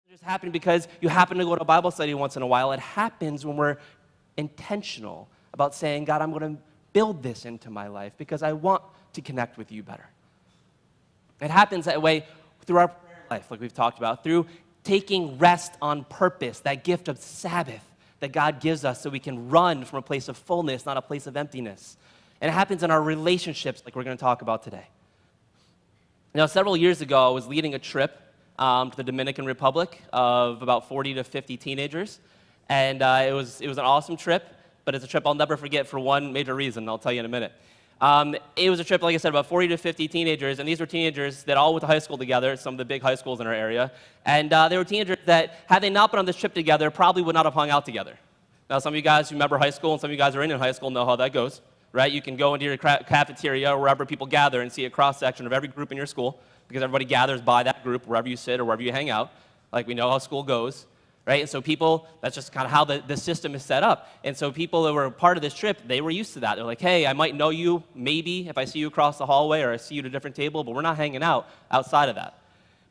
Just happen because you happen to go to Bible study once in a while. It happens when we're intentional about saying, God, I'm going to build this into my life because I want to connect with you better. It happens that way through our prayer life, like we've talked about, through taking rest on purpose, that gift of Sabbath that God gives us so we can run from a place of fullness, not a place of emptiness. And it happens in our relationships, like we're going to talk about today. Now, several years ago, I was leading a trip to the Dominican Republic of about 40 to 50 teenagers. And it was an awesome trip, but it's a trip I'll never forget for one major reason. I'll tell you in a minute. It was a trip, like I said, about 40 to 50 teenagers, and these were teenagers that all went to high school together, some of the big high schools in our area. And they were teenagers that, had they not been on this trip together, probably would not have hung out together. Now, some of you guys remember high school, and some of you guys are in high school know how that goes, right? You can go into your cafeteria or wherever people gather and see a cross-section of every group in your school, because everybody gathers by that group wherever you sit or wherever you hang out. Like, we know how school goes. Right? And so people, that's just kind of how the system is set up. And so people that were part of this trip, they were used to that. They're like, hey, I might know you maybe if I see you across the hallway or I see you at a different table, but we're not hanging out outside of that.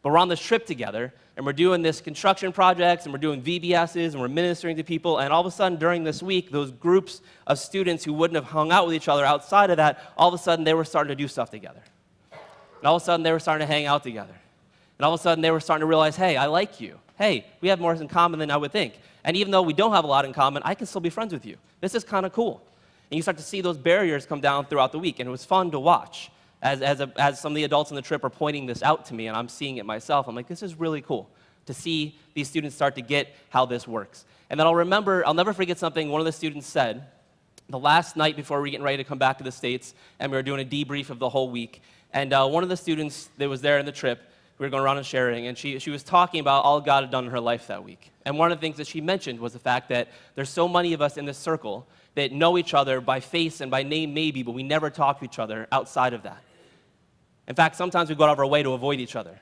But we're on this trip together, and we're doing this construction projects, and we're doing VBSs, and we're ministering to people, and all of a sudden during this week, those groups of students who wouldn't have hung out with each other outside of that, all of a sudden they were starting to do stuff together. And all of a sudden they were starting to hang out together. And all of a sudden they were starting to realize, hey, I like you. Hey, we have more in common than I would think. And even though we don't have a lot in common, I can still be friends with you. This is kind of cool. And you start to see those barriers come down throughout the week. And it was fun to watch as some of the adults on the trip are pointing this out to me, and I'm seeing it myself. I'm like, this is really cool to see these students start to get how this works. And then I'll never forget something one of the students said the last night before we were getting ready to come back to the States, and we were doing a debrief of the whole week. And one of the students that was there in the trip, we were going around and sharing, and she was talking about all God had done in her life that week. And one of the things that she mentioned was the fact that there's so many of us in this circle that know each other by face and by name maybe, but we never talk to each other outside of that. In fact, sometimes we go out of our way to avoid each other.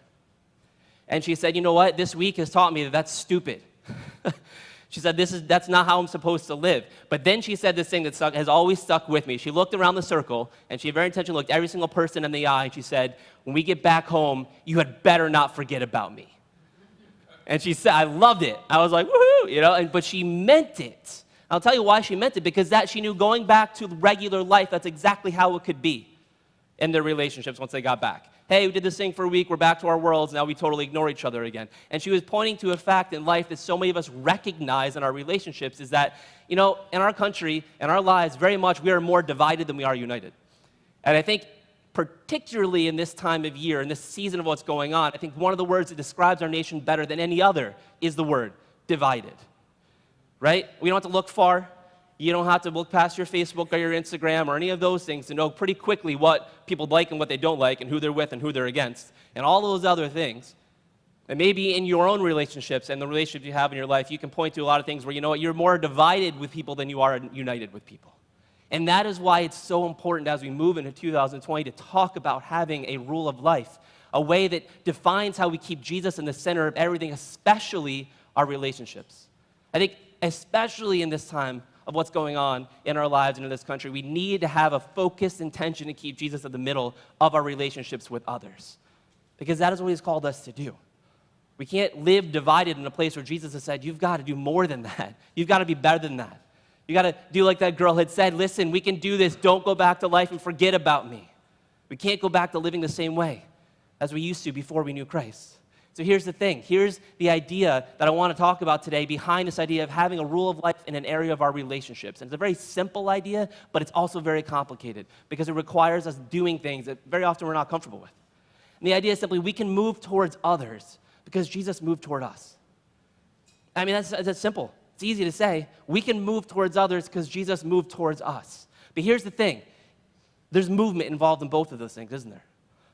And she said, you know what? This week has taught me that that's stupid. She said, that's not how I'm supposed to live. But then she said this thing that has always stuck with me. She looked around the circle, and she very intentionally looked every single person in the eye, and she said, when we get back home, you had better not forget about me. And she said, I loved it. I was like, woohoo, but she meant it. I'll tell you why she meant it, because she knew going back to regular life, that's exactly how it could be in their relationships once they got back. Hey, we did this thing for a week, we're back to our worlds, now we totally ignore each other again. And she was pointing to a fact in life that so many of us recognize in our relationships is that, in our country, in our lives, very much we are more divided than we are united. And I think particularly in this time of year, in this season of what's going on, I think one of the words that describes our nation better than any other is the word divided, right? We don't have to look far. You don't have to look past your Facebook or your Instagram or any of those things to know pretty quickly what people like and what they don't like and who they're with and who they're against and all those other things. And maybe in your own relationships and the relationships you have in your life, you can point to a lot of things where, you're more divided with people than you are united with people. And that is why it's so important as we move into 2020 to talk about having a rule of life, a way that defines how we keep Jesus in the center of everything, especially our relationships. I think especially in this time of what's going on in our lives and in this country, we need to have a focused intention to keep Jesus at the middle of our relationships with others, because that is what he's called us to do. We can't live divided in a place where Jesus has said, you've got to do more than that. You've got to be better than that. You got to do like that girl had said, listen, we can do this. Don't go back to life and forget about me. We can't go back to living the same way as we used to before we knew Christ. So here's the thing. Here's the idea that I want to talk about today behind this idea of having a rule of life in an area of our relationships. And it's a very simple idea, but it's also very complicated because it requires us doing things that very often we're not comfortable with. And the idea is simply we can move towards others because Jesus moved toward us. I mean, that's simple. It's easy to say. We can move towards others because Jesus moved towards us. But here's the thing. There's movement involved in both of those things, isn't there?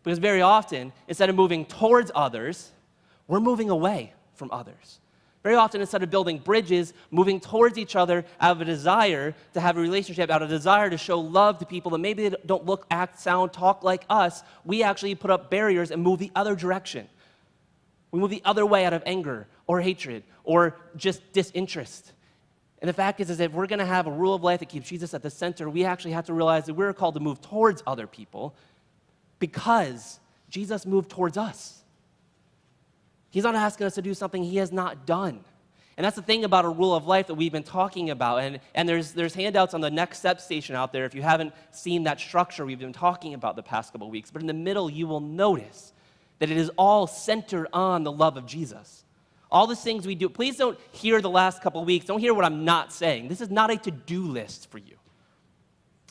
Because very often, instead of moving towards others, we're moving away from others. Very often, instead of building bridges, moving towards each other out of a desire to have a relationship, out of a desire to show love to people that maybe they don't look, act, sound, talk like us, we actually put up barriers and move the other direction. We move the other way out of anger or hatred or just disinterest. And the fact is if we're going to have a rule of life that keeps Jesus at the center, we actually have to realize that we're called to move towards other people because Jesus moved towards us. He's not asking us to do something he has not done. And that's the thing about a rule of life that we've been talking about. And there's handouts on the Next Step station out there if you haven't seen that structure we've been talking about the past couple of weeks. But in the middle, you will notice that it is all centered on the love of Jesus. All the things we do, please don't hear the last couple of weeks. Don't hear what I'm not saying. This is not a to-do list for you.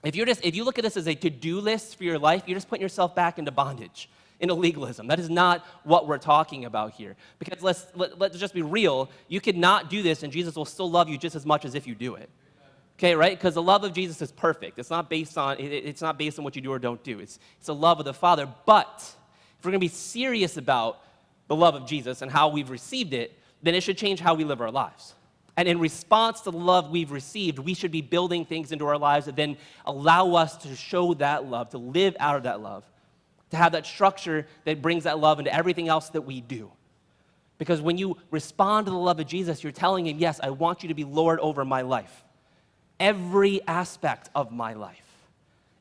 If you look at this as a to-do list for your life, you're just putting yourself back into bondage, into legalism. That is not what we're talking about here. Because let's just be real. You could not do this, and Jesus will still love you just as much as if you do it. Okay, right? Because the love of Jesus is perfect. It's not based on what you do or don't do. It's the love of the Father. But if we're going to be serious about the love of Jesus and how we've received it, then it should change how we live our lives. And in response to the love we've received, we should be building things into our lives that then allow us to show that love, to live out of that love, to have that structure that brings that love into everything else that we do. Because when you respond to the love of Jesus, you're telling him, yes, I want you to be Lord over my life, every aspect of my life.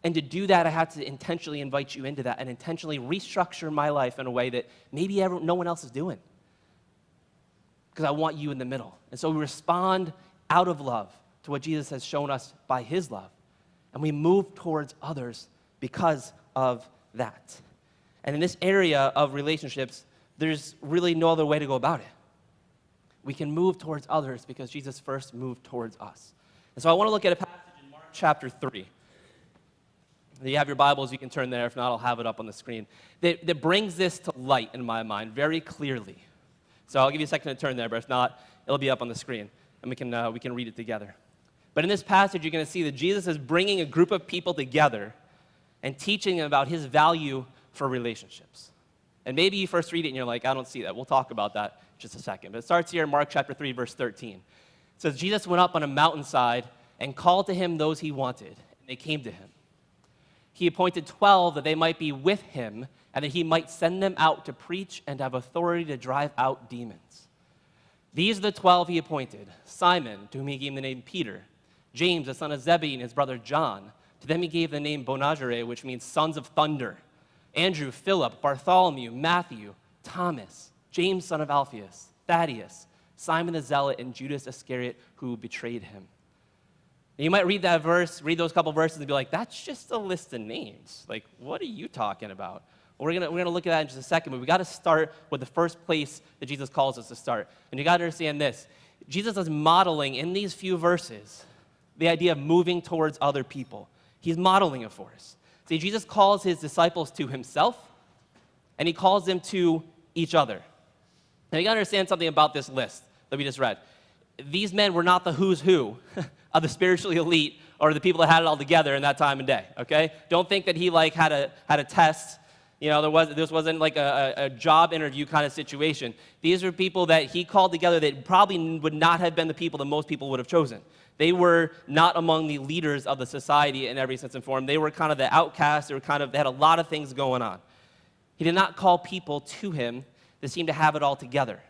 And to do that, I have to intentionally invite you into that and intentionally restructure my life in a way that maybe no one else is doing. Because I want you in the middle. And so we respond out of love to what Jesus has shown us by his love. And we move towards others because of that. And in this area of relationships, there's really no other way to go about it. We can move towards others because Jesus first moved towards us. And so I want to look at a passage in Mark chapter 3. If you have your Bibles, you can turn there. If not, I'll have it up on the screen. That brings this to light in my mind very clearly. So I'll give you a second to turn there, but if not, it'll be up on the screen, and we can read it together. But in this passage, you're going to see that Jesus is bringing a group of people together and teaching them about his value for relationships. And maybe you first read it and you're like, I don't see that. We'll talk about that in just a second. But it starts here in Mark chapter 3, verse 13. It says, Jesus went up on a mountainside and called to him those he wanted, and they came to him. He appointed 12 that they might be with him and that he might send them out to preach and have authority to drive out demons. These are the 12 he appointed: Simon, to whom he gave the name Peter; James, the son of Zebedee, and his brother John. To them he gave the name Boanerges, which means sons of thunder; Andrew, Philip, Bartholomew, Matthew, Thomas, James, son of Alphaeus, Thaddeus, Simon the Zealot, and Judas Iscariot, who betrayed him. And you might read that verse, read those couple verses, and be like, that's just a list of names. Like, what are you talking about? Well, we're gonna look at that in just a second, but we got to start with the first place that Jesus calls us to start. And you got to understand this. Jesus is modeling in these few verses the idea of moving towards other people. He's modeling it for us. See, Jesus calls his disciples to himself, and he calls them to each other. Now, you got to understand something about this list that we just read. These men were not the who's who of the spiritually elite or the people that had it all together in that time and day, okay? Don't think that he had a test. You know, this wasn't like a job interview kind of situation. These are people that he called together that probably would not have been the people that most people would have chosen. They were not among the leaders of the society in every sense and form. They were kind of the outcasts. They had a lot of things going on. He did not call people to him that seemed to have it all together.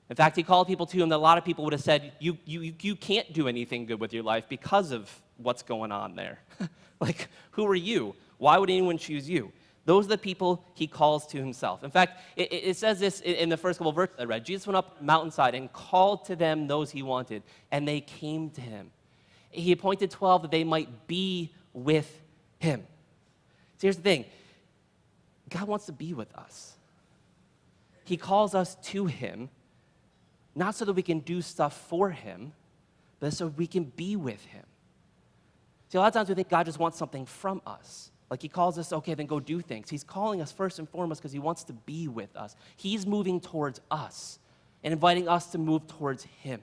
In fact, he called people to him that a lot of people would have said, you can't do anything good with your life because of what's going on there. Like, who are you? Why would anyone choose you? Those are the people he calls to himself. In fact, it says this in the first couple of verses I read. Jesus went up mountainside and called to them those he wanted, and they came to him. He appointed 12 that they might be with him. So here's the thing. God wants to be with us. He calls us to him, not so that we can do stuff for him, but so we can be with him. See, a lot of times we think God just wants something from us. Like he calls us, okay, then go do things. He's calling us first and foremost because he wants to be with us. He's moving towards us and inviting us to move towards him.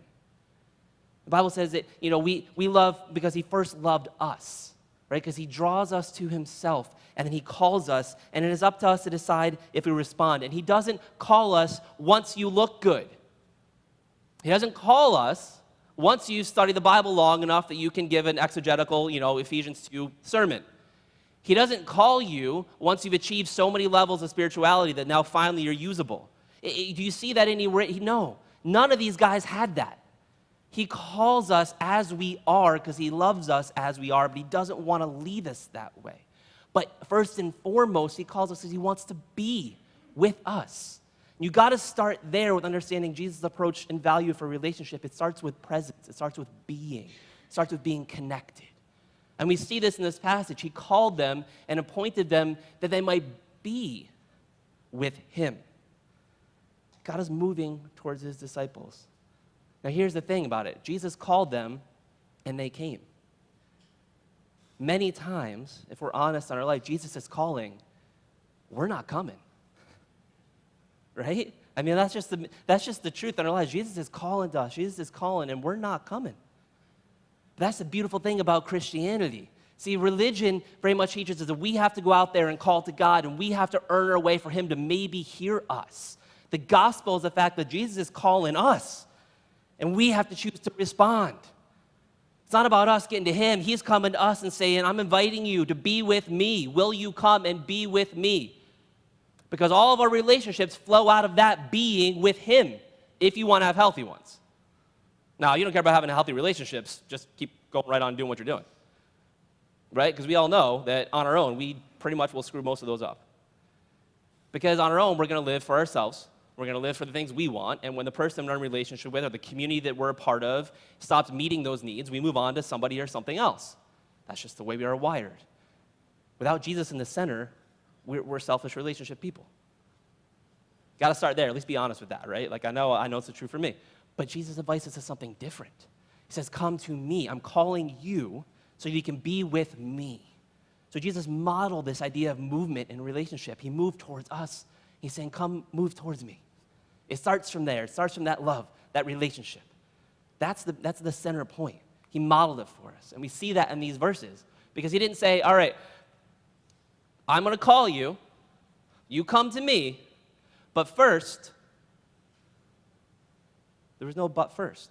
The Bible says that, we love because he first loved us, right? Because he draws us to himself and then he calls us, and it is up to us to decide if we respond. And he doesn't call us once you look good. He doesn't call us once you study the Bible long enough that you can give an exegetical, Ephesians 2 sermon. He doesn't call you once you've achieved so many levels of spirituality that now finally you're usable. Do you see that anywhere? No. None of these guys had that. He calls us as we are because he loves us as we are, but he doesn't want to leave us that way. But first and foremost, he calls us because he wants to be with us. You got to start there with understanding Jesus' approach and value for relationship. It starts with presence. It starts with being. It starts with being connected. And we see this in this passage. He called them and appointed them that they might be with him. God is moving towards his disciples. Now here's the thing about it. Jesus called them and they came. Many times, if we're honest in our life, Jesus is calling, we're not coming. Right? I mean, that's just the truth in our lives. Jesus is calling to us. Jesus is calling, and we're not coming. That's the beautiful thing about Christianity. See, religion very much teaches us that we have to go out there and call to God, and we have to earn our way for him to maybe hear us. The gospel is the fact that Jesus is calling us, and we have to choose to respond. It's not about us getting to him. He's coming to us and saying, I'm inviting you to be with me. Will you come and be with me? Because all of our relationships flow out of that being with him, if you want to have healthy ones. Now, you don't care about having healthy relationships, just keep going right on doing what you're doing. Right? Because we all know that on our own, we pretty much will screw most of those up. Because on our own, we're going to live for ourselves. We're going to live for the things we want, and when the person we're in a relationship with or the community that we're a part of stops meeting those needs, we move on to somebody or something else. That's just the way we are wired. Without Jesus in the center, we're selfish relationship people. Got to start there. At least be honest with that, right? Like I know it's the truth for me. But Jesus invites us to something different. He says, come to me. I'm calling you so you can be with me. So Jesus modeled this idea of movement in relationship. He moved towards us. He's saying, come move towards me. It starts from there. It starts from that love, that relationship. That's the center point. He modeled it for us. And we see that in these verses. Because he didn't say, all right, I'm going to call you. You come to me. But first, there was no but first.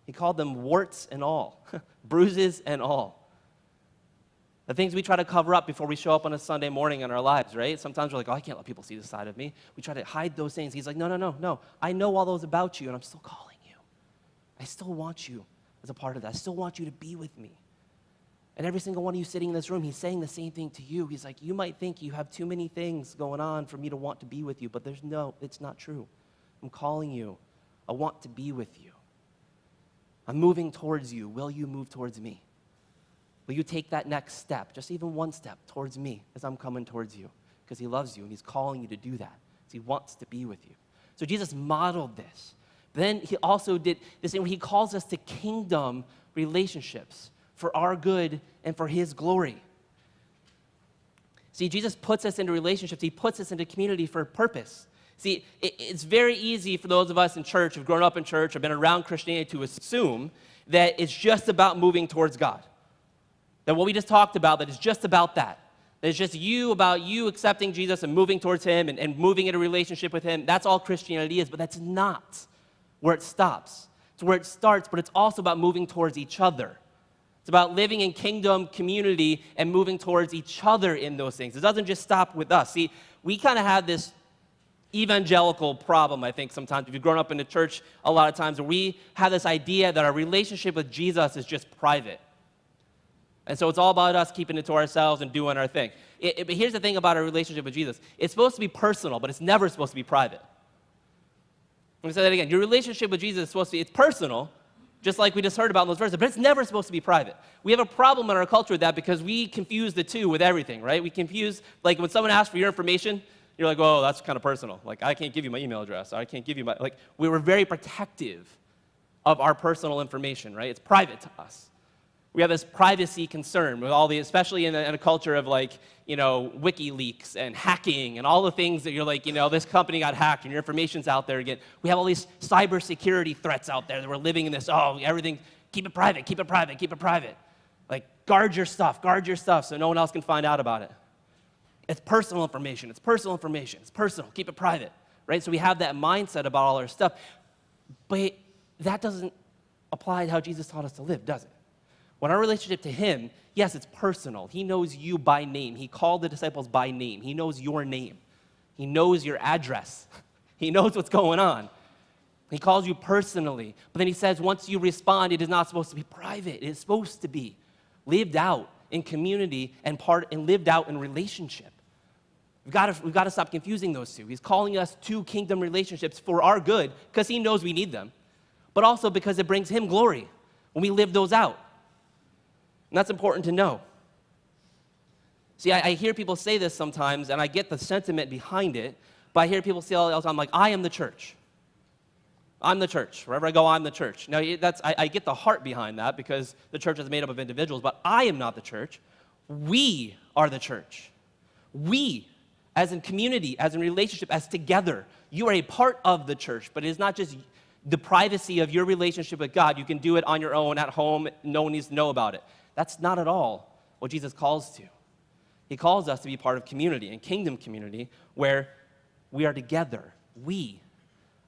He called them warts and all, bruises and all. The things we try to cover up before we show up on a Sunday morning in our lives, right? Sometimes we're like, oh, I can't let people see this side of me. We try to hide those things. He's like, no. I know all those about you, and I'm still calling you. I still want you as a part of that. I still want you to be with me. And every single one of you sitting in this room, he's saying the same thing to you. He's like, you might think you have too many things going on for me to want to be with you, but it's not true. I'm calling you. I want to be with you. I'm moving towards you. Will you move towards me? Will you take that next step, just even one step towards me as I'm coming towards you? Because he loves you and he's calling you to do that. Because he wants to be with you. So Jesus modeled this. But then he also did this thing where he calls us to kingdom relationships for our good and for his glory. See, Jesus puts us into relationships. He puts us into community for a purpose. See, it's very easy for those of us in church, who've grown up in church or been around Christianity, to assume that it's just about moving towards God. That what we just talked about, that it's just about that. That it's just about you accepting Jesus and moving towards him and moving into a relationship with him. That's all Christianity is, but that's not where it stops. It's where it starts, but it's also about moving towards each other. It's about living in kingdom community and moving towards each other in those things. It doesn't just stop with us. See, we kind of have this evangelical problem, I think, sometimes. If you've grown up in the church a lot of times, where we have this idea that our relationship with Jesus is just private. And so it's all about us keeping it to ourselves and doing our thing. But here's the thing about our relationship with Jesus. It's supposed to be personal, but it's never supposed to be private. Let me say that again. Your relationship with Jesus is supposed to be, it's personal, just like we just heard about in those verses, but it's never supposed to be private. We have a problem in our culture with that because we confuse the two with everything, right? We confuse, like when someone asks for your information, you're like, oh, that's kind of personal. Like, I can't give you my email address. I can't give you my, like, we were very protective of our personal information, right? It's private to us. We have this privacy concern with all the, especially in a culture of like, WikiLeaks and hacking and all the things that you're like, this company got hacked and your information's out there again. We have all these cybersecurity threats out there that we're living in this, everything, keep it private, keep it private, keep it private. Like, guard your stuff so no one else can find out about it. It's personal information, it's personal, keep it private, right? So we have that mindset about all our stuff. But that doesn't apply to how Jesus taught us to live, does it? When our relationship to him, yes, it's personal. He knows you by name. He called the disciples by name. He knows your name. He knows your address. He knows what's going on. He calls you personally. But then he says once you respond, it is not supposed to be private. It is supposed to be lived out in community and lived out in relationship. We've got to stop confusing those two. He's calling us to kingdom relationships for our good because he knows we need them, but also because it brings him glory when we live those out. And that's important to know. See, I hear people say this sometimes, and I get the sentiment behind it, but I hear people say all the time, like, I am the church. I'm the church. Wherever I go, I'm the church. Now, I get the heart behind that because the church is made up of individuals, but I am not the church. We are the church. We, as in community, as in relationship, as together. You are a part of the church, but it is not just the privacy of your relationship with God. You can do it on your own at home. No one needs to know about it. That's not at all what Jesus calls to. He calls us to be part of community, and kingdom community, where we are together. We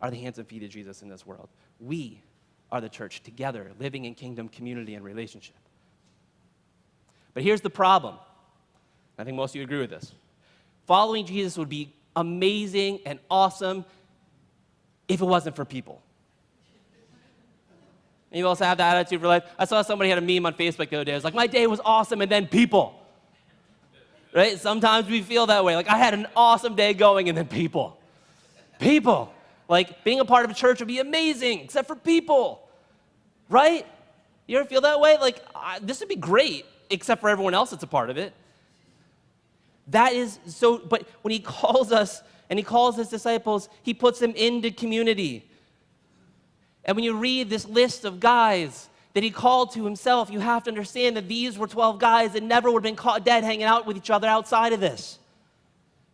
are the hands and feet of Jesus in this world. We are the church together, living in kingdom community and relationship. But here's the problem. I think most of you agree with this. Following Jesus would be amazing and awesome if it wasn't for people. Anybody else have that attitude for life? I saw somebody had a meme on Facebook the other day. It was like, my day was awesome, and then people. Right? Sometimes we feel that way. Like, I had an awesome day going, and then people. People. Like, being a part of a church would be amazing, except for people. Right? You ever feel that way? Like, this would be great, except for everyone else that's a part of it. That is so, but when he calls us and he calls his disciples, he puts them into community. And when you read this list of guys that he called to himself, you have to understand that these were 12 guys that never would have been caught dead hanging out with each other outside of this.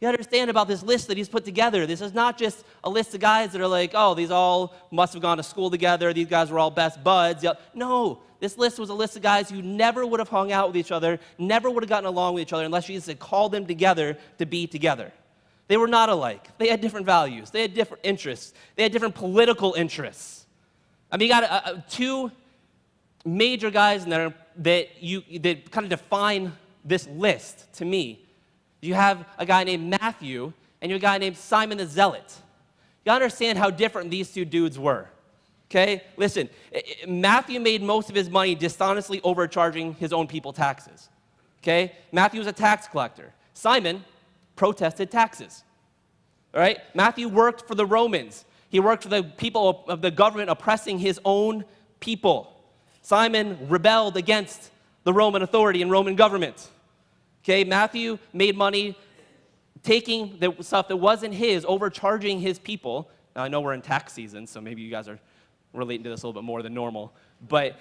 You understand about this list that he's put together. This is not just a list of guys that are like, oh, these all must have gone to school together. These guys were all best buds. No, this list was a list of guys who never would have hung out with each other, never would have gotten along with each other unless Jesus had called them together to be together. They were not alike. They had different values. They had different interests. They had different political interests. I mean, you got two major guys in there that kind of define this list to me. You have a guy named Matthew, and you have a guy named Simon the Zealot. You understand how different these two dudes were, okay? Listen, Matthew made most of his money dishonestly overcharging his own people taxes, okay? Matthew was a tax collector. Simon protested taxes, all right? Matthew worked for the Romans. He worked for the people of the government oppressing his own people. Simon rebelled against the Roman authority and Roman government. Okay, Matthew made money taking the stuff that wasn't his, overcharging his people. Now, I know we're in tax season, so maybe you guys are relating to this a little bit more than normal. But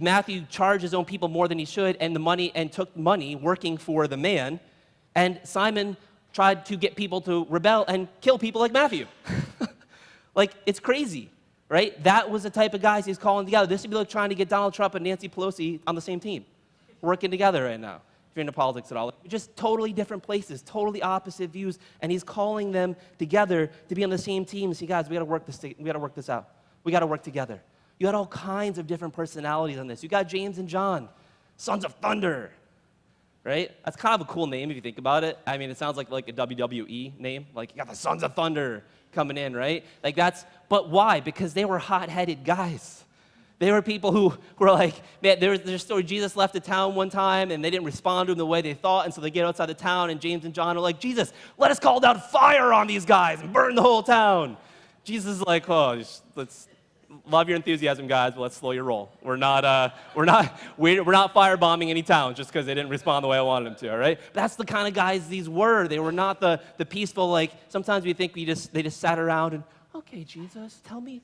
Matthew charged his own people more than he should, and took money working for the man. And Simon tried to get people to rebel and kill people like Matthew. Like, it's crazy, right? That was the type of guys he's calling together. This would be like trying to get Donald Trump and Nancy Pelosi on the same team, working together right now. If you're into politics at all, just totally different places, totally opposite views, and he's calling them together to be on the same team. See, guys, we got to work this out. We got to work together. You had all kinds of different personalities on this. You got James and John, sons of thunder, right? That's kind of a cool name if you think about it. I mean, it sounds like a WWE name. Like, you got the sons of thunder coming in, right? Like, but why? Because they were hot-headed guys. They were people who were like, man, there's a story. Jesus left the town one time, and they didn't respond to him the way they thought, and so they get outside the town, and James and John are like, Jesus, let us call down fire on these guys and burn the whole town. Jesus is like, oh, let's love your enthusiasm, guys, but let's slow your roll. We're not firebombing any towns just because they didn't respond the way I wanted them to, all right? But that's the kind of guys these were. They were not the peaceful, like, sometimes we think they just sat around and, okay, Jesus, tell me,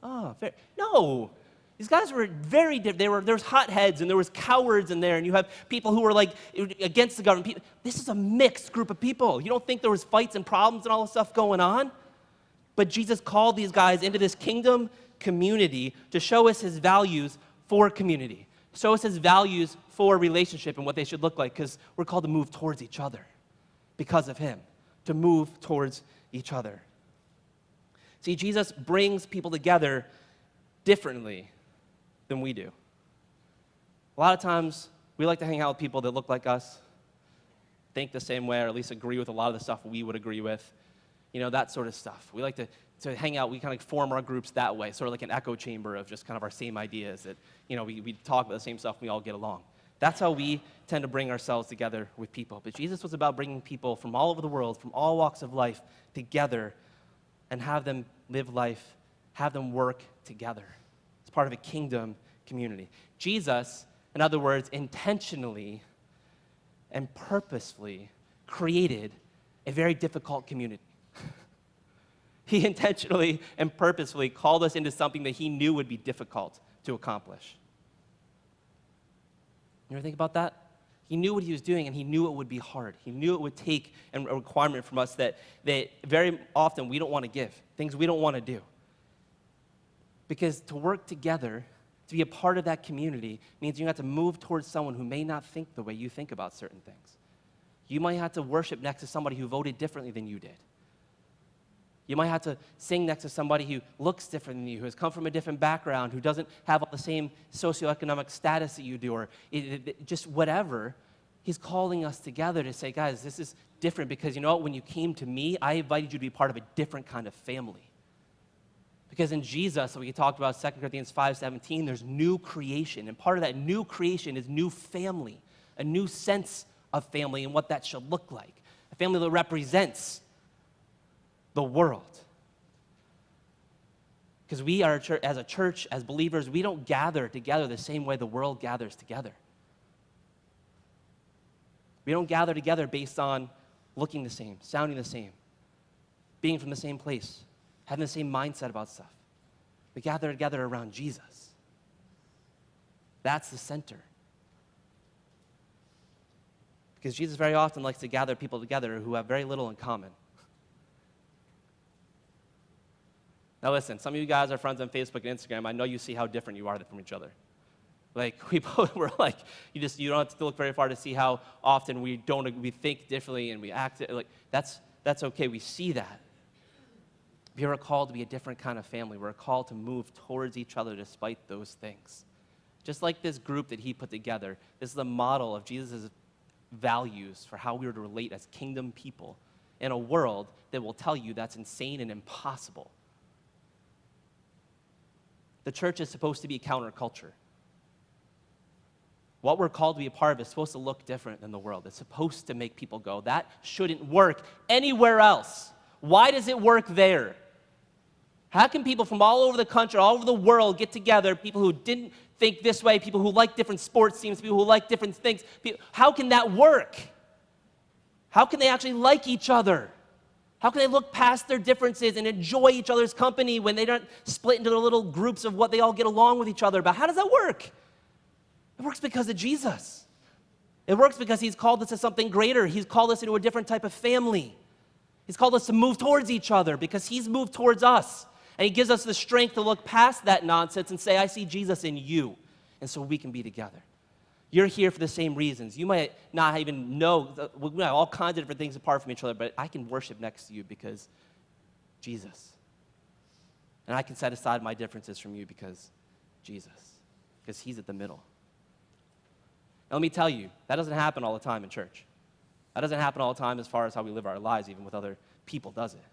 oh, fair. No. These guys were very different. There was hotheads and there was cowards in there, and you have people who were like against the government. This is a mixed group of people. You don't think there was fights and problems and all this stuff going on? But Jesus called these guys into this kingdom community to show us his values for community, show us his values for relationship and what they should look like, because we're called to move towards each other because of him, to move towards each other. See, Jesus brings people together differently than we do. A lot of times, we like to hang out with people that look like us, think the same way, or at least agree with a lot of the stuff we would agree with, that sort of stuff. We like to hang out, we kind of form our groups that way, sort of like an echo chamber of just kind of our same ideas that, we talk about the same stuff and we all get along. That's how we tend to bring ourselves together with people. But Jesus was about bringing people from all over the world, from all walks of life, together and have them live life, have them work together. It's part of a kingdom community. Jesus, in other words, intentionally and purposefully created a very difficult community. He intentionally and purposefully called us into something that he knew would be difficult to accomplish. You ever think about that? He knew what he was doing, and he knew it would be hard. He knew it would take a requirement from us that very often we don't want to give, things we don't want to do. Because to work together, to be a part of that community, means you have to move towards someone who may not think the way you think about certain things. You might have to worship next to somebody who voted differently than you did. You might have to sing next to somebody who looks different than you, who has come from a different background, who doesn't have all the same socioeconomic status that you do, or just whatever. He's calling us together to say, guys, this is different because you know what? When you came to me, I invited you to be part of a different kind of family. Because in Jesus, we talked about 2 Corinthians 5:17, there's new creation. And part of that new creation is new family, a new sense of family and what that should look like. A family that represents the world. Because we are, as a church, as believers, we don't gather together the same way the world gathers together. We don't gather together based on looking the same, sounding the same, being from the same place, having the same mindset about stuff. We gather together around Jesus. That's the center. Because Jesus very often likes to gather people together who have very little in common. Now listen, some of you guys are friends on Facebook and Instagram. I know you see how different you are from each other. Like, we're like, you don't have to look very far to see how often we think differently and we act, like, that's okay, we see that. We are called to be a different kind of family. We're called to move towards each other despite those things. Just like this group that he put together, this is the model of Jesus' values for how we are to relate as kingdom people in a world that will tell you that's insane and impossible. The church is supposed to be counterculture. What we're called to be a part of is supposed to look different than the world. It's supposed to make people go, that shouldn't work anywhere else. Why does it work there? How can people from all over the country, all over the world get together, people who didn't think this way, people who like different sports teams, people who like different things, how can that work? How can they actually like each other? How can they look past their differences and enjoy each other's company when they don't split into little groups of what they all get along with each other about? How does that work? It works because of Jesus. It works because he's called us to something greater. He's called us into a different type of family. He's called us to move towards each other because he's moved towards us. And he gives us the strength to look past that nonsense and say, I see Jesus in you. And so we can be together. You're here for the same reasons. You might not even know, we have all kinds of different things apart from each other, but I can worship next to you because Jesus. And I can set aside my differences from you because Jesus. Because he's at the middle. Now let me tell you, that doesn't happen all the time in church. That doesn't happen all the time as far as how we live our lives, even with other people, does it?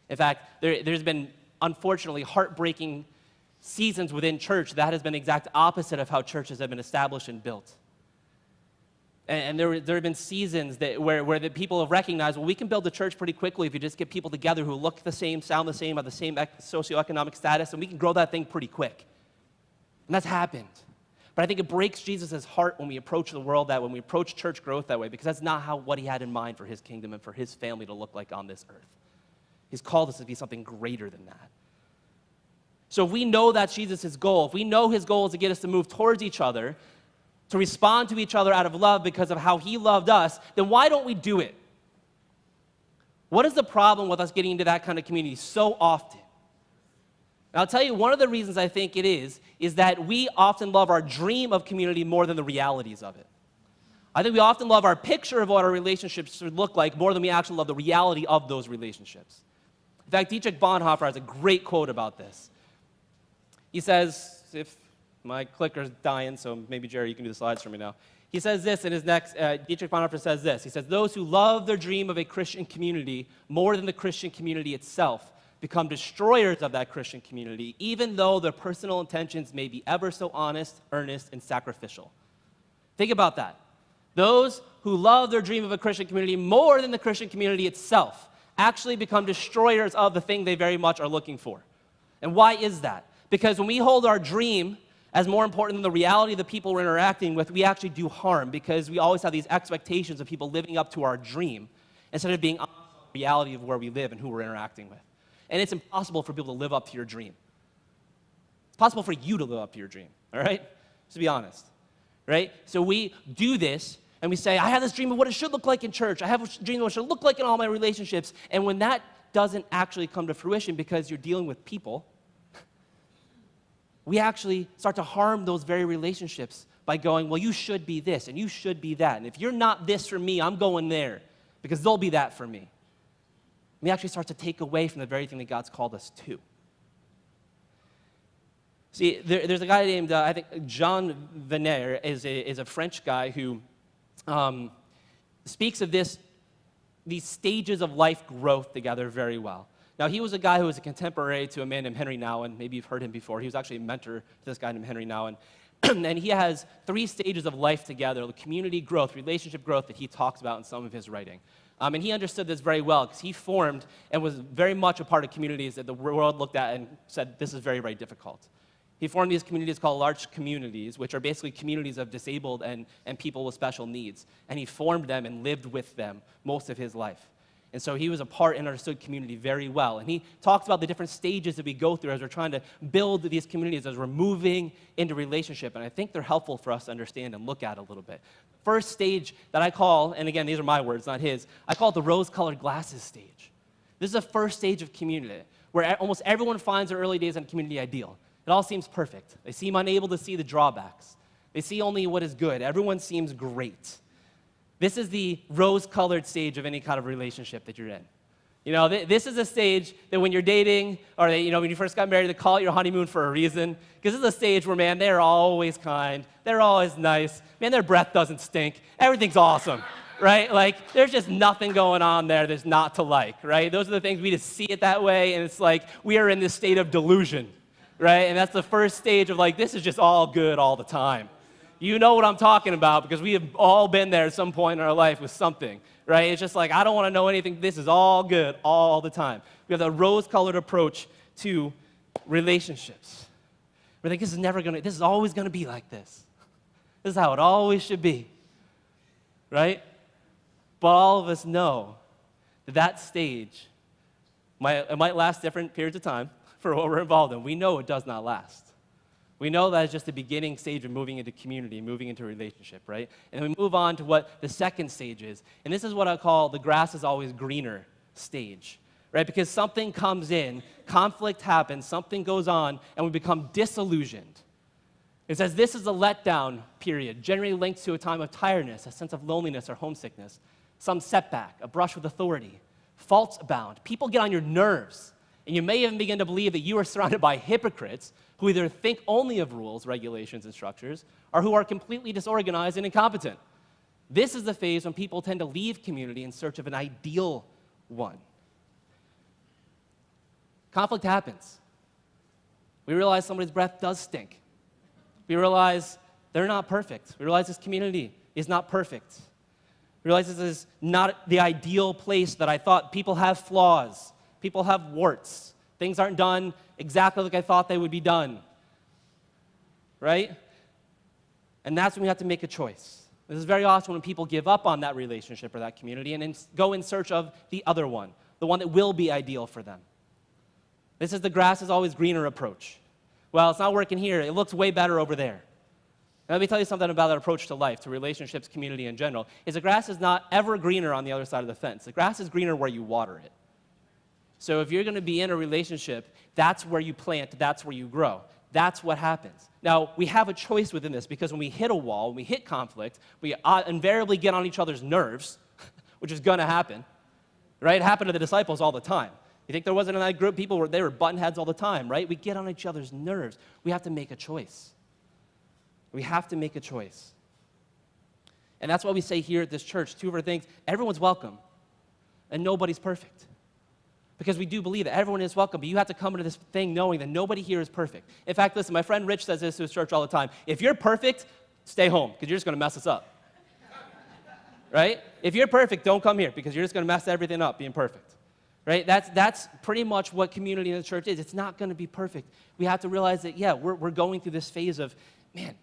In fact, there's been, unfortunately, heartbreaking seasons within church that has been the exact opposite of how churches have been established and built. And there have been seasons where the people have recognized, well, we can build a church pretty quickly if you just get people together who look the same, sound the same, have the same socioeconomic status, and we can grow that thing pretty quick. And that's happened. But I think it breaks Jesus' heart when we approach the world that way, when we approach church growth that way, because that's not what he had in mind for his kingdom and for his family to look like on this earth. He's called us to be something greater than that. So if we know that's Jesus' goal, if we know his goal is to get us to move towards each other, to respond to each other out of love because of how he loved us, then why don't we do it? What is the problem with us getting into that kind of community so often? And I'll tell you, one of the reasons I think it is that we often love our dream of community more than the realities of it. I think we often love our picture of what our relationships should look like more than we actually love the reality of those relationships. In fact, Dietrich Bonhoeffer has a great quote about this. He says, if my clicker's dying, so maybe Jerry, you can do the slides for me now. He says this in his next, Dietrich Bonhoeffer says this. He says, those who love their dream of a Christian community more than the Christian community itself become destroyers of that Christian community, even though their personal intentions may be ever so honest, earnest, and sacrificial. Think about that. Those who love their dream of a Christian community more than the Christian community itself actually become destroyers of the thing they very much are looking for. And why is that? Because when we hold our dream as more important than the reality of the people we're interacting with, we actually do harm because we always have these expectations of people living up to our dream instead of being honest with the reality of where we live and who we're interacting with. And it's impossible for people to live up to your dream. It's possible for you to live up to your dream, all right? Just to be honest, right? So we do this, and we say, I have this dream of what it should look like in church. I have a dream of what it should look like in all my relationships. And when that doesn't actually come to fruition because you're dealing with people, we actually start to harm those very relationships by going, well, you should be this, and you should be that. And if you're not this for me, I'm going there, because they'll be that for me. And we actually start to take away from the very thing that God's called us to. See, there's a guy named, I think, Jean Vanier is a French guy who speaks of these stages of life growth together very well. Now, he was a guy who was a contemporary to a man named Henry Nouwen. Maybe you've heard him before. He was actually a mentor to this guy named Henry Nouwen. And he has 3 stages of life together, the community growth, relationship growth that he talks about in some of his writing. And he understood this very well because he formed and was very much a part of communities that the world looked at and said, this is very, very difficult. He formed these communities called large communities, which are basically communities of disabled and people with special needs. And he formed them and lived with them most of his life. And so he was a part and understood community very well. And he talks about the different stages that we go through as we're trying to build these communities, as we're moving into relationship. And I think they're helpful for us to understand and look at a little bit. First stage that I call, and again, these are my words, not his, I call it the rose-colored glasses stage. This is the first stage of community, where almost everyone finds their early days on community ideal. It all seems perfect. They seem unable to see the drawbacks. They see only what is good. Everyone seems great. This is the rose-colored stage of any kind of relationship that you're in. You know, this is a stage that when you're dating, or when you first got married, they call it your honeymoon for a reason. Because this is a stage where, man, they're always kind. They're always nice. Man, their breath doesn't stink. Everything's awesome, right? Like, there's just nothing going on there that's not to like, right? Those are the things we just see it that way, and it's like we are in this state of delusion, right? And that's the first stage of, like, this is just all good all the time. You know what I'm talking about because we have all been there at some point in our life with something, right? It's just like, I don't want to know anything. This is all good all the time. We have the rose-colored approach to relationships. We're like, this is always going to be like this. This is how it always should be, right? But all of us know that stage, it might last different periods of time for what we're involved in. We know it does not last. We know that it's just the beginning stage of moving into community, moving into a relationship, right? And then we move on to what the second stage is. And this is what I call the grass is always greener stage, right? Because something comes in, conflict happens, something goes on, and we become disillusioned. It says this is a letdown period, generally linked to a time of tiredness, a sense of loneliness or homesickness, some setback, a brush with authority, faults abound. People get on your nerves, and you may even begin to believe that you are surrounded by hypocrites who either think only of rules, regulations, and structures, or who are completely disorganized and incompetent. This is the phase when people tend to leave community in search of an ideal one. Conflict happens. We realize somebody's breath does stink. We realize they're not perfect. We realize this community is not perfect. We realize this is not the ideal place that I thought. People have flaws. People have warts. Things aren't done exactly like I thought they would be done, right? And that's when we have to make a choice. This is very often when people give up on that relationship or that community and go in search of the other one, the one that will be ideal for them. This is the grass is always greener approach. Well, it's not working here. It looks way better over there. Now, let me tell you something about that approach to life, to relationships, community in general, is the grass is not ever greener on the other side of the fence. The grass is greener where you water it. So if you're going to be in a relationship, that's where you plant, that's where you grow. That's what happens. Now, we have a choice within this because when we hit a wall, when we hit conflict, we invariably get on each other's nerves, which is going to happen, right? It happened to the disciples all the time. You think there wasn't in that group people where they were button heads all the time, right? We get on each other's nerves. We have to make a choice. We have to make a choice. And that's why we say here at this church, 2 of our things, everyone's welcome and nobody's perfect. Because we do believe that everyone is welcome, but you have to come into this thing knowing that nobody here is perfect. In fact, listen, my friend Rich says this to his church all the time. If you're perfect, stay home because you're just going to mess us up. Right? If you're perfect, don't come here because you're just going to mess everything up being perfect. Right? That's pretty much what community in the church is. It's not going to be perfect. We have to realize that, yeah, we're going through this phase of, man,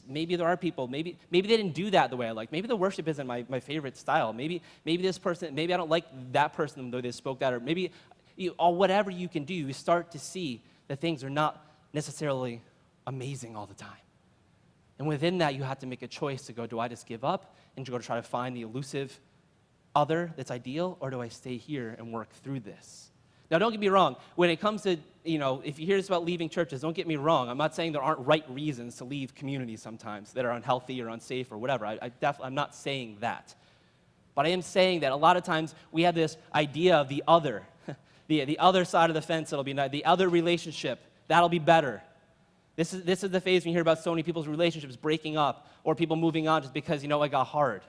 maybe there are people, maybe they didn't do that the way I like. Maybe the worship isn't my favorite style. Maybe this person, maybe I don't like that person though they spoke that, or maybe or whatever you can do, you start to see that things are not necessarily amazing all the time. And within that, you have to make a choice to go, do I just give up and go to try to find the elusive other that's ideal, or do I stay here and work through this? Now, don't get me wrong. When it comes to, if you hear this about leaving churches, don't get me wrong. I'm not saying there aren't right reasons to leave communities sometimes that are unhealthy or unsafe or whatever. I'm not saying that. But I am saying that a lot of times we have this idea of the other, the other side of the fence that'll be nice, the other relationship, that'll be better. This is the phase when you hear about so many people's relationships breaking up or people moving on just because, it got hard.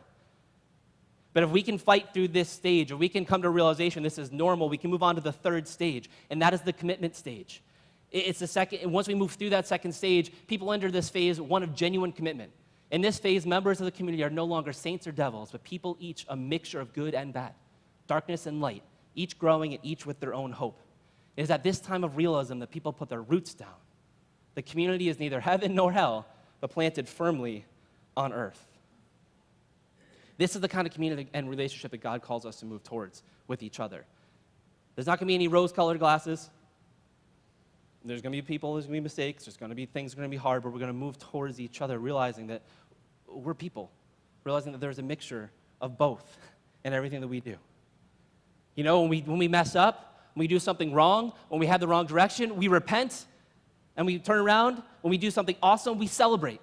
But if we can fight through this stage, or we can come to a realization this is normal, we can move on to the third stage, and that is the commitment stage. It's the second, and once we move through that second stage, people enter this phase, one of genuine commitment. In this phase, members of the community are no longer saints or devils, but people each a mixture of good and bad, darkness and light, each growing and each with their own hope. It is at this time of realism that people put their roots down. The community is neither heaven nor hell, but planted firmly on earth. This is the kind of community and relationship that God calls us to move towards with each other. There's not going to be any rose-colored glasses. There's going to be people, there's going to be mistakes, there's going to be things that are going to be hard, but we're going to move towards each other, realizing that we're people, realizing that there's a mixture of both in everything that we do. When we mess up, when we do something wrong, when we head the wrong direction, we repent, and we turn around. When we do something awesome, we celebrate.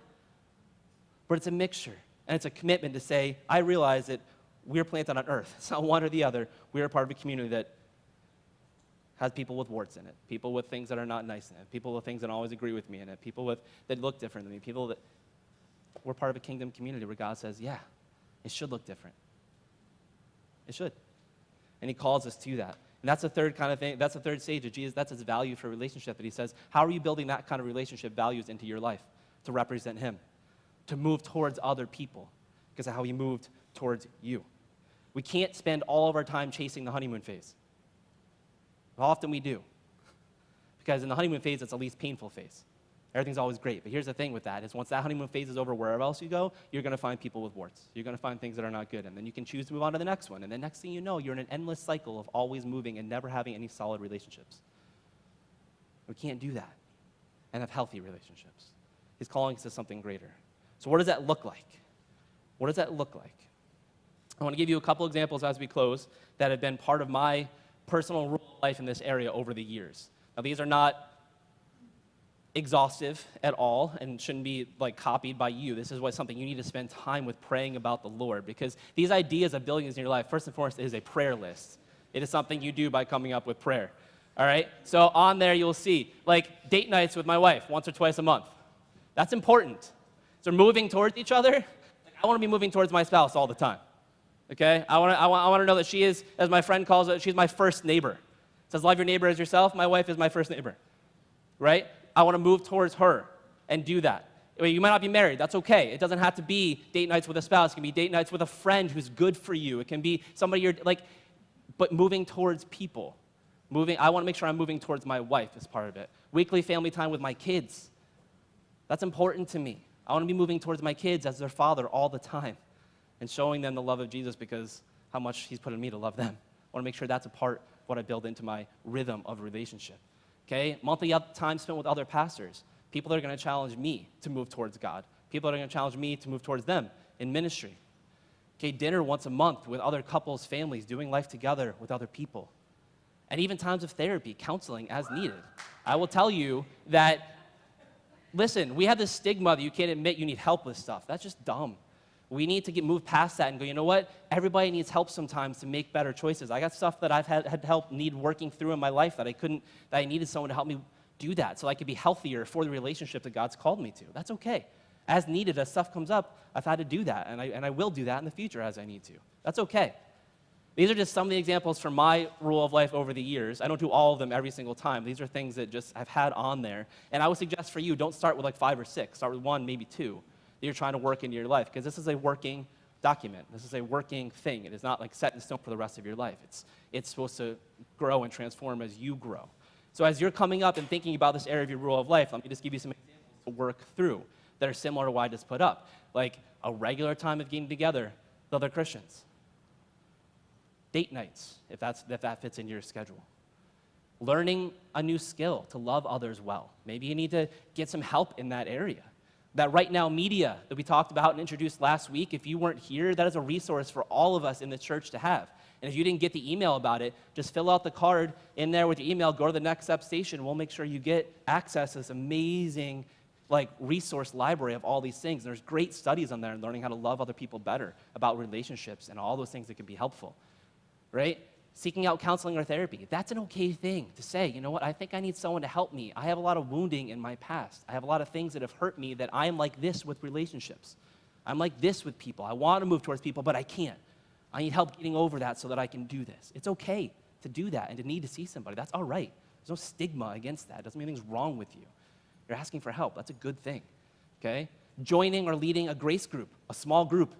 But it's a mixture. And it's a commitment to say, I realize that we're planted on earth. It's not one or the other. We are part of a community that has people with warts in it, people with things that are not nice in it, people with things that don't always agree with me in it, people that look different than me, people that we're part of a kingdom community where God says, yeah, it should look different. It should. And he calls us to that. And that's the third kind of thing. That's the third stage of Jesus. That's his value for relationship that he says, how are you building that kind of relationship values into your life to represent him? To move towards other people because of how he moved towards you. We can't spend all of our time chasing the honeymoon phase. Often we do. Because in the honeymoon phase, it's the least painful phase. Everything's always great. But here's the thing with that is once that honeymoon phase is over, wherever else you go, you're going to find people with warts. You're going to find things that are not good. And then you can choose to move on to the next one. And the next thing you know, you're in an endless cycle of always moving and never having any solid relationships. We can't do that and have healthy relationships. He's calling us to something greater. So what does that look like? What does that look like? I want to give you a couple examples as we close that have been part of my personal rule of life in this area over the years. Now, these are not exhaustive at all and shouldn't be copied by you. This is something you need to spend time with praying about the Lord, because these ideas of building in your life, first and foremost, is a prayer list. It is something you do by coming up with prayer. All right? So on there you'll see date nights with my wife once or twice a month. That's important. So moving towards each other, I want to be moving towards my spouse all the time, okay? I want to know that she is, as my friend calls it, she's my first neighbor. It says, love your neighbor as yourself. My wife is my first neighbor, right? I want to move towards her and do that. You might not be married. That's okay. It doesn't have to be date nights with a spouse. It can be date nights with a friend who's good for you. It can be somebody you're but moving towards people. I want to make sure I'm moving towards my wife as part of it. Weekly family time with my kids. That's important to me. I want to be moving towards my kids as their father all the time and showing them the love of Jesus because how much he's put in me to love them. I want to make sure that's a part of what I build into my rhythm of relationship. Okay? Monthly time spent with other pastors, people that are going to challenge me to move towards God, people that are going to challenge me to move towards them in ministry. Okay? Dinner once a month with other couples, families, doing life together with other people. And even times of therapy, counseling as needed. I will tell you that listen, we have this stigma that you can't admit you need help with stuff. That's just dumb. We need to move past that and go, you know what? Everybody needs help sometimes to make better choices. I got stuff that I've had help need working through in my life that I needed someone to help me do that so I could be healthier for the relationship that God's called me to. That's okay. As needed, as stuff comes up, I've had to do that, and I will do that in the future as I need to. That's okay. These are just some of the examples from my rule of life over the years. I don't do all of them every single time. These are things that just I've had on there. And I would suggest for you, don't start with 5 or 6. Start with 1, maybe 2. that you're trying to work into your life, because this is a working document. This is a working thing. It is not like set in stone for the rest of your life. It's supposed to grow and transform as you grow. So as you're coming up and thinking about this area of your rule of life, let me just give you some examples to work through that are similar to what I just put up, like a regular time of getting together with other Christians, date nights, if that fits into your schedule, learning a new skill to love others well. Maybe you need to get some help in that area. That Right Now media that we talked about and introduced last week, if you weren't here, that is a resource for all of us in the church to have. And if you didn't get the email about it, just fill out the card in there with your email, go to the Next Step station. We'll make sure you get access to this amazing resource library of all these things. There's great studies on there and learning how to love other people better, about relationships and all those things that can be helpful, right? Seeking out counseling or therapy. That's an okay thing to say, you know what, I think I need someone to help me. I have a lot of wounding in my past. I have a lot of things that have hurt me that I am like this with relationships. I'm like this with people. I want to move towards people, but I can't. I need help getting over that so that I can do this. It's okay to do that and to need to see somebody. That's all right. There's no stigma against that. It doesn't mean anything's wrong with you. You're asking for help. That's a good thing, okay? Joining or leading a grace group, a small group,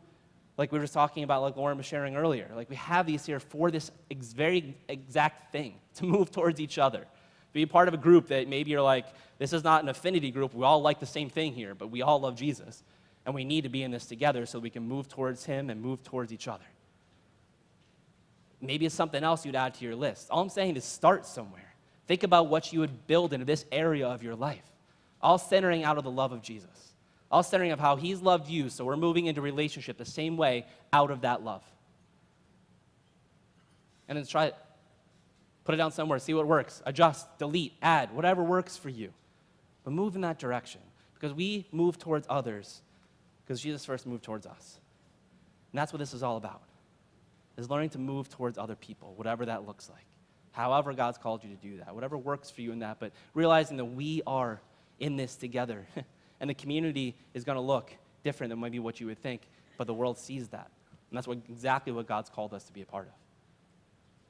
like we were talking about, like Lauren was sharing earlier. Like we have these here for this very exact thing, to move towards each other. Be part of a group that maybe you're like, this is not an affinity group. We all like the same thing here, but we all love Jesus. And we need to be in this together so we can move towards him and move towards each other. Maybe it's something else you'd add to your list. All I'm saying is start somewhere. Think about what you would build into this area of your life, all centering out of the love of Jesus. All centering of how he's loved you, so we're moving into relationship the same way out of that love. And then try it. Put it down somewhere, see what works. Adjust, delete, add, whatever works for you. But move in that direction, because we move towards others because Jesus first moved towards us. And that's what this is all about, is learning to move towards other people, whatever that looks like. However God's called you to do that, whatever works for you in that, but realizing that we are in this together. And the community is going to look different than maybe what you would think, but the world sees that. And that's exactly what God's called us to be a part of.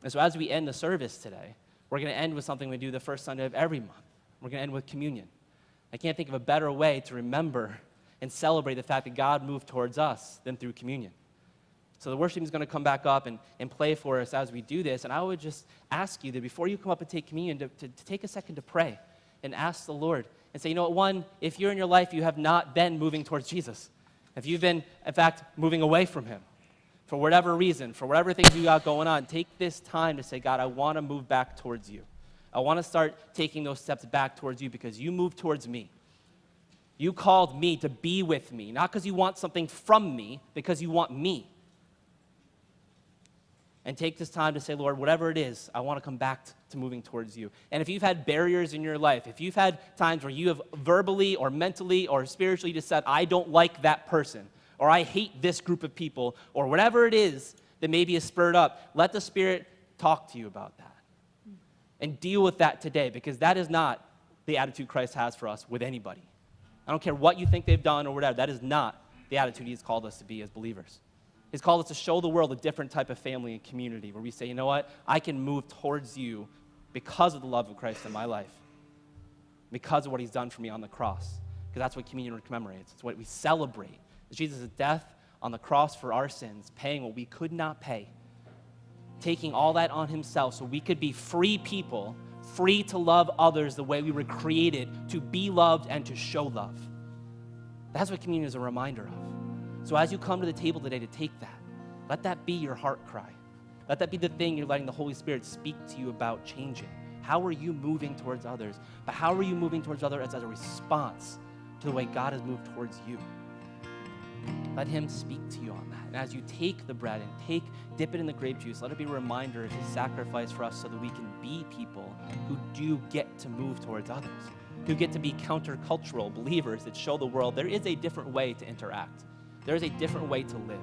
And so as we end the service today, we're going to end with something we do the first Sunday of every month. We're going to end with communion. I can't think of a better way to remember and celebrate the fact that God moved towards us than through communion. So the worship team is going to come back up and play for us as we do this. And I would just ask you that before you come up and take communion, to take a second to pray and ask the Lord and say, you know what, one, if you're in your life, you have not been moving towards Jesus. If you've been, in fact, moving away from him for whatever reason, for whatever things you got going on, take this time to say, God, I want to move back towards you. I want to start taking those steps back towards you because you moved towards me. You called me to be with me, not because you want something from me, because you want me. And take this time to say, Lord, whatever it is, I want to come back to moving towards you. And if you've had barriers in your life, if you've had times where you have verbally or mentally or spiritually just said, I don't like that person, or I hate this group of people, or whatever it is that maybe is spurred up, let the Spirit talk to you about that. And deal with that today, because that is not the attitude Christ has for us with anybody. I don't care what you think they've done or whatever. That is not the attitude he's called us to be as believers. He's called us to show the world a different type of family and community where we say, you know what, I can move towards you because of the love of Christ in my life, because of what he's done for me on the cross, because that's what communion commemorates. It's what we celebrate. It's Jesus' death on the cross for our sins, paying what we could not pay, taking all that on himself so we could be free people, free to love others the way we were created to be loved and to show love. That's what communion is a reminder of. So as you come to the table today to take that, let that be your heart cry. Let that be the thing you're letting the Holy Spirit speak to you about changing. How are you moving towards others? But how are you moving towards others as a response to the way God has moved towards you? Let him speak to you on that. And as you take the bread and dip it in the grape juice, let it be a reminder of his sacrifice for us so that we can be people who do get to move towards others, who get to be countercultural believers that show the world there is a different way to interact. There is a different way to live.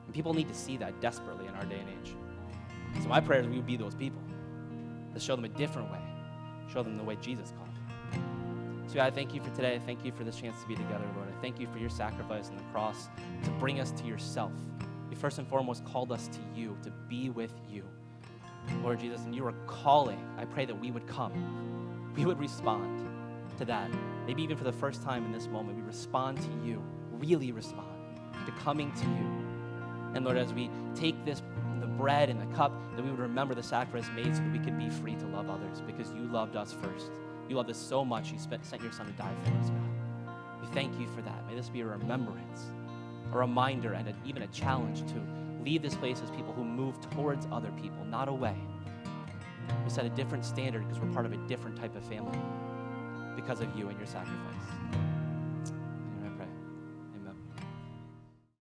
And people need to see that desperately in our day and age. So my prayer is we would be those people to show them a different way, show them the way Jesus called. So I thank you for today. I thank you for this chance to be together, Lord. I thank you for your sacrifice on the cross to bring us to yourself. You first and foremost called us to you, to be with you. Lord Jesus, and you are calling. I pray that we would come. We would respond. to that, maybe even for the first time in this moment, we respond to you, really respond to coming to you. And Lord, as we take this, the bread and the cup, that we would remember the sacrifice made so that we could be free to love others because you loved us first. You loved us so much, you sent your son to die for us, God. We thank you for that. May this be a remembrance, a reminder, and even a challenge to leave this place as people who move towards other people, not away. We set a different standard because we're part of a different type of family because of you and your sacrifice.